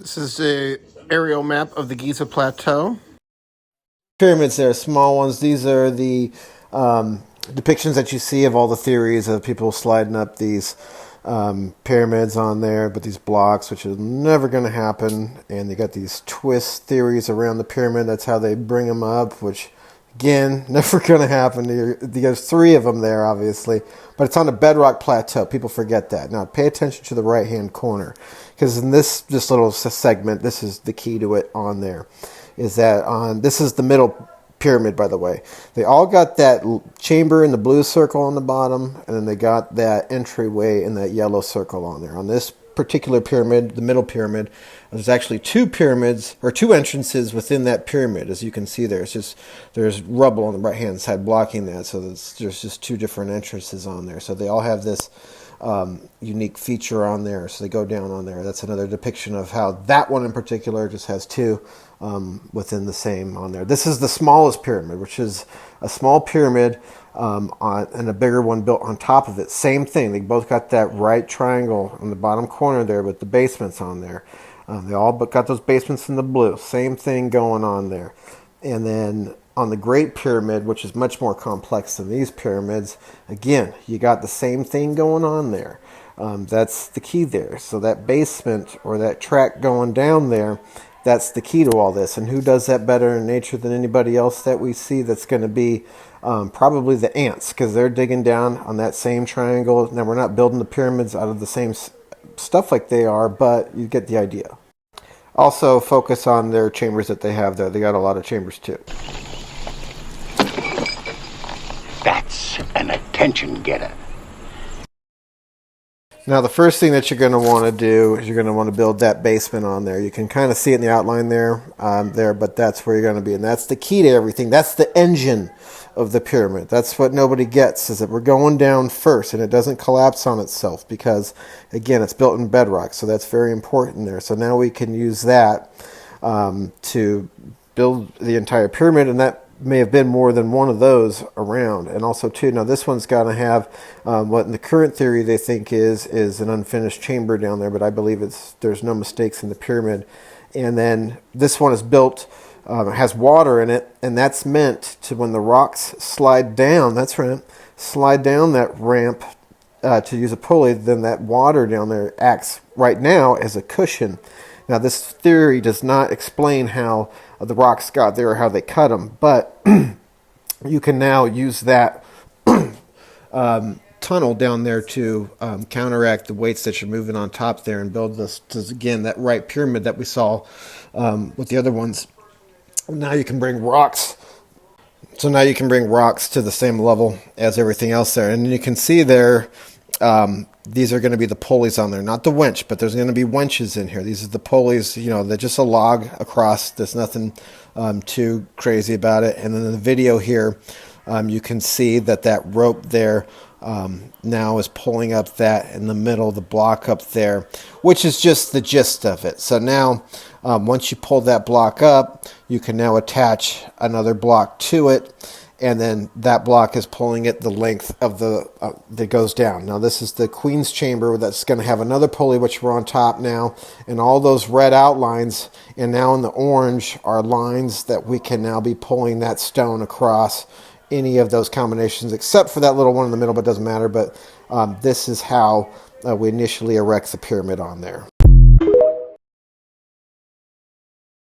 This is a aerial map of the Giza Plateau. Pyramids there, small ones. These are the depictions that you see of all the theories of people sliding up these pyramids on there, but these blocks, which is never going to happen. And they got these twist theories around the pyramid. That's how they bring them up, which again, never going to happen. There's three of them there, obviously, but it's on a bedrock plateau. People forget that. Now, pay attention to the right-hand corner, because in this little segment, this is the key to it on there, is that this is the middle pyramid, by the way. They all got that chamber in the blue circle on the bottom, and then they got that entryway in that yellow circle on there. On this particular pyramid, the middle pyramid, there's actually two pyramids or two entrances within that pyramid. As you can see there, there's rubble on the right hand side blocking that, so there's just two different entrances on there. So they all have this unique feature on there, so they go down on there. That's another depiction of how that one in particular just has two within the same on there. This is the smallest pyramid, which is a small pyramid and a bigger one built on top of it. Same thing. They both got that right triangle in the bottom corner there with the basements on there. They all got those basements in the blue. Same thing going on there. And then on the Great Pyramid, which is much more complex than these pyramids, again, you got the same thing going on there. That's the key there. So that basement or that track going down there, that's the key to all this. And who does that better in nature than anybody else that we see? That's going to be probably the ants, because they're digging down on that same triangle. Now, we're not building the pyramids out of the same stuff like they are, but you get the idea. Also, focus on their chambers that they have there. They got a lot of chambers too. That's an attention getter. Now, the first thing that you're going to want to do is you're going to want to build that basement on there. You can kind of see it in the outline there, but that's where you're going to be. And that's the key to everything. That's the engine of the pyramid. That's what nobody gets, is that we're going down first, and it doesn't collapse on itself because, again, it's built in bedrock. So that's very important there. So now we can use that to build the entire pyramid, and that may have been more than one of those around. And also too, now this one's got to have what in the current theory they think is an unfinished chamber down there, but I believe there's no mistakes in the pyramid. And then this one is built, has water in it, and that's meant to, when the rocks slide down, that's right, slide down that ramp to use a pulley, then that water down there acts right now as a cushion. Now, this theory does not explain how the rocks got there or how they cut them, but you can now use that tunnel down there to counteract the weights that you're moving on top there and build this, again, that right pyramid that we saw with the other ones. Now you can bring rocks. So now you can bring rocks to the same level as everything else there. And you can see there, these are going to be the pulleys on there, not the winch, but there's going to be winches in here. These are the pulleys, they're just a log across. There's nothing too crazy about it. And then in the video here, you can see that rope there now is pulling up that in the middle, the block up there, which is just the gist of it. So now, once you pull that block up, you can now attach another block to it. And then that block is pulling it the length of that goes down. Now this is the Queen's Chamber that's going to have another pulley, which we're on top now. And all those red outlines, and now in the orange, are lines that we can now be pulling that stone across any of those combinations, except for that little one in the middle, but it doesn't matter. But this is how we initially erect the pyramid on there.